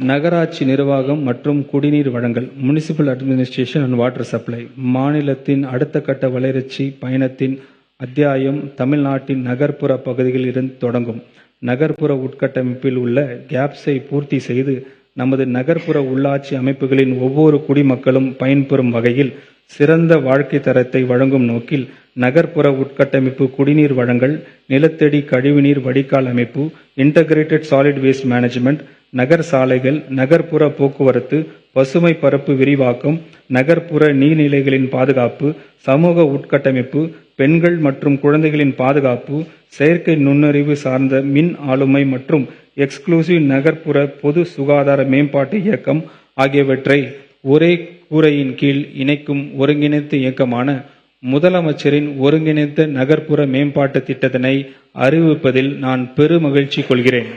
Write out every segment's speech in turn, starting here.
நகராட்சி நிர்வாகம் மற்றும் குடிநீர் வழங்கல் municipal administration and water supply மாநிலத்தின் அடுத்த கட்ட வளர்ச்சி பயணத்தின் அத்தியாயம் தமிழ்நாட்டின் நகர்ப்புற பகுதிகளில் இருந்து தொடங்கும். நகர்ப்புற உட்கட்டமைப்பில் உள்ள கேப்ஸை பூர்த்தி செய்து நமது நகர்ப்புற உள்ளாட்சி அமைப்புகளின் ஒவ்வொரு குடிமக்களும் பயன்பெறும் வகையில் சிறந்த வாழ்க்கை தரத்தை வழங்கும் நோக்கில் நகர்ப்புற உட்கட்டமைப்பு குடிநீர் வழங்கல், நிலத்தடி கழிவுநீர் வடிகால் அமைப்பு, இன்டகிரேட்டட் சாலிட் வேஸ்ட் மேனேஜ்மெண்ட், நகர் சாலைகள், நகர்ப்புற போக்குவரத்து, பசுமை பரப்பு விரிவாக்கம், நகர்ப்புற நீர்நிலைகளின் பாதுகாப்பு, சமூக உட்கட்டமைப்பு, பெண்கள் மற்றும் குழந்தைகளின் பாதுகாப்பு, செயற்கை நுண்ணறிவு சார்ந்த மின் ஆளுமை மற்றும் எக்ஸ்க்ளூசிவ் நகர்ப்புற பொது சுகாதார மேம்பாட்டு இயக்கம் ஆகியவற்றை ஒரே கூரையின் கீழ் இணைக்கும் ஒருங்கிணைந்த இயக்கமான முதலமைச்சரின் ஒருங்கிணைந்த நகர்ப்புற மேம்பாட்டு திட்டத்தினை அறிவிப்பதில் நான் பெருமகிழ்ச்சி கொள்கிறேன்.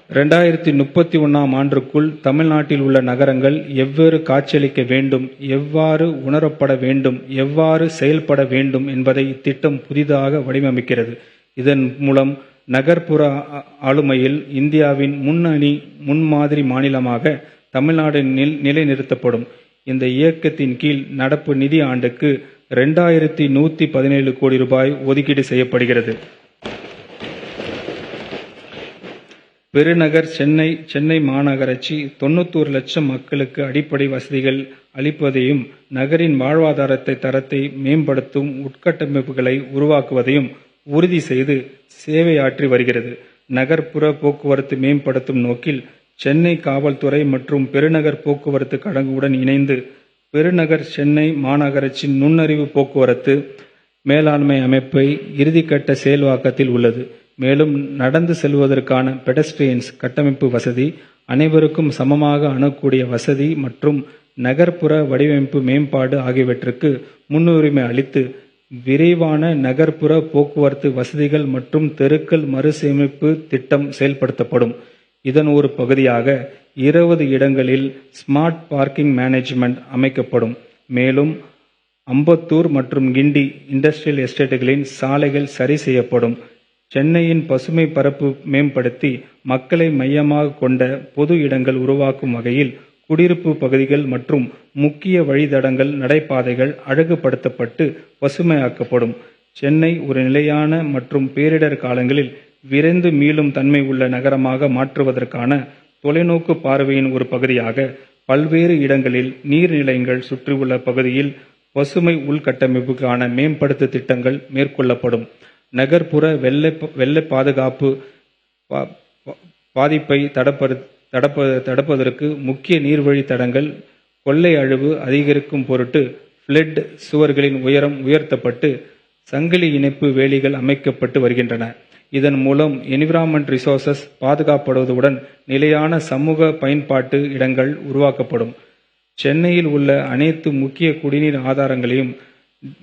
2031ஆம் ஆண்டுக்குள் தமிழ்நாட்டில் உள்ள நகரங்கள் எவ்வாறு காட்சியளிக்க வேண்டும், எவ்வாறு உணரப்பட வேண்டும், எவ்வாறு செயல்பட வேண்டும் என்பதை இத்திட்டம் புதிதாக வடிவமைக்கிறது. இதன் மூலம் நகர்ப்புற ஆளுமையில் இந்தியாவின் முன்மாதிரி மாநிலமாக தமிழ்நாடு நிலைநிறுத்தப்படும். இந்த இயக்கத்தின் கீழ் நடப்பு நிதி ஆண்டுக்கு 2117 கோடி ரூபாய் ஒதுக்கீடு செய்யப்படுகிறது. பெருநகர் சென்னை மாநகராட்சி 91 லட்சம் மக்களுக்கு அடிப்படை வசதிகள் அளிப்பதையும் நகரின் வாழ்வாதார தரத்தை மேம்படுத்தும் உட்கட்டமைப்புகளை உருவாக்குவதையும் உறுதி செய்து சேவையாற்றி வருகிறது. நகர்ப்புற போக்குவரத்து மேம்படுத்தும் நோக்கில் சென்னை காவல்துறை மற்றும் பெருநகர் போக்குவரத்து கழகங்களுடன் இணைந்து பெருநகர் சென்னை மாநகராட்சி நுண்ணறிவு போக்குவரத்து மேலாண்மை அமைப்பை இறுதிக்கட்ட செயல்வாக்கத்தில் உள்ளது. மேலும் நடந்து செல்வதற்கான பெடஸ்ட்ரியன்ஸ் கட்டமைப்பு வசதி, அனைவருக்கும் சமமாக அணுகக்கூடிய வசதி மற்றும் நகர்ப்புற வடிவமைப்பு மேம்பாடு ஆகியவற்றுக்கு முன்னுரிமை அளித்து விரைவான நகர்ப்புற போக்குவரத்து வசதிகள் மற்றும் தெருக்கள் மறுசீரமைப்பு திட்டம் செயல்படுத்தப்படும். இதன் ஒரு பகுதியாக 20 இடங்களில் ஸ்மார்ட் பார்க்கிங் மேனேஜ்மெண்ட் அமைக்கப்படும். மேலும் அம்பத்தூர் மற்றும் கிண்டி இண்டஸ்ட்ரியல் எஸ்டேட்டுகளின் சாலைகள் சரி செய்யப்படும். சென்னையின் பசுமை பரப்பு மேம்படுத்தி மக்களை மையமாக கொண்ட பொது இடங்கள் உருவாக்கும் வகையில் குடியிருப்பு பகுதிகள் மற்றும் முக்கிய வழித்தடங்கள், நடைபாதைகள் அழகுபடுத்தப்பட்டு பசுமையாக்கப்படும். சென்னை ஒரு நிலையான மற்றும் பேரிடர் காலங்களில் விரைந்து மீளும் தன்மை உள்ள நகரமாக மாற்றுவதற்கான தொலைநோக்கு பார்வையின் ஒரு பகுதியாக பல்வேறு இடங்களில் நீர்நிலைகள் சுற்றியுள்ள பகுதியில் பசுமை உள்கட்டமைப்புக்கான மேம்படுத்த திட்டங்கள் மேற்கொள்ளப்படும். நகர்ப்புற வெள்ள பாதுகாப்பு பாதிப்பை தடுப்பதற்கு முக்கிய நீர்வழி தடங்கள் கொள்ளை அழிவு அதிகரிக்கும் பொருட்டு ஃப்ளட் சுவர்களின் உயரம் உயர்த்தப்பட்டு சங்கிலி இணைப்பு வேலிகள் அமைக்கப்பட்டு வருகின்றன. இதன் மூலம் என்விரான்மெண்ட் ரிசோர்சஸ் பாதுகாக்கப்படுவதுடன் நிலையான சமூக பயன்பாட்டு இடங்கள் உருவாக்கப்படும். சென்னையில் உள்ள அனைத்து முக்கிய குடிநீர் ஆதாரங்களையும்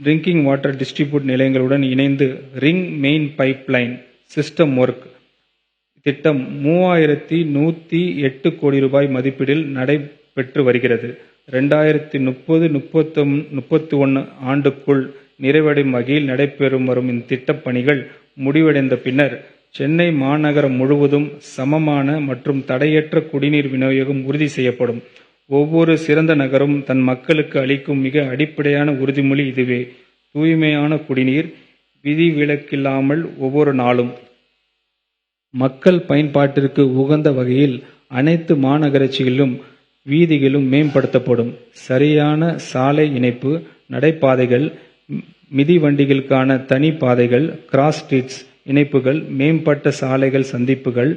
ட்ரிங்கிங் வாட்டர் டிஸ்ட்ரிபியூட் நிலையங்களுடன் இணைந்து ring main pipe line system work திட்டம் 3108 கோடி ரூபாய் மதிப்பீட்டில் நடைபெற்று வருகிறது. 2030-31 ஆண்டுக்குள் நிறைவடையும் வகையில் நடைபெறும் வரும் இந்த திட்டப் பணிகள் முடிவடைந்த பின்னர் சென்னை மாநகரம் முழுவதும் சமமான மற்றும் தடையற்ற குடிநீர் விநியோகம் உறுதி செய்யப்படும். ஒவ்வொரு சிறந்த நகரும் தன் மக்களுக்கு அளிக்கும் மிக அடிப்படையான உறுதிமொழி இதுவே: தூய்மையான குடிநீர், விதிவிலக்கில்லாமல் ஒவ்வொரு நாளும். மக்கள் பயன்பாட்டிற்கு உகந்த வகையில் அனைத்து மாநகராட்சிகளிலும் வீதிகளும் மேம்படுத்தப்படும். சரியான சாலை இணைப்பு, நடைபாதைகள், மிதிவண்டிகளுக்கான தனி பாதைகள், கிராஸ் ஸ்ட்ரீட்ஸ் இணைப்புகள், மேம்பட்ட சாலைகள், சந்திப்புகள்,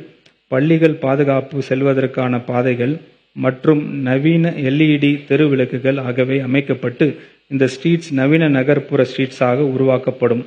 பள்ளிகள் பாதுகாப்பு செல்வதற்கான பாதைகள் மற்றும் நவீன LED தெரு விளக்குகள் ஆகியவை அமைக்கப்பட்டு இந்த ஸ்ட்ரீட்ஸ் நவீன நகர்ப்புற ஸ்ட்ரீட்ஸாக உருவாக்கப்படும்.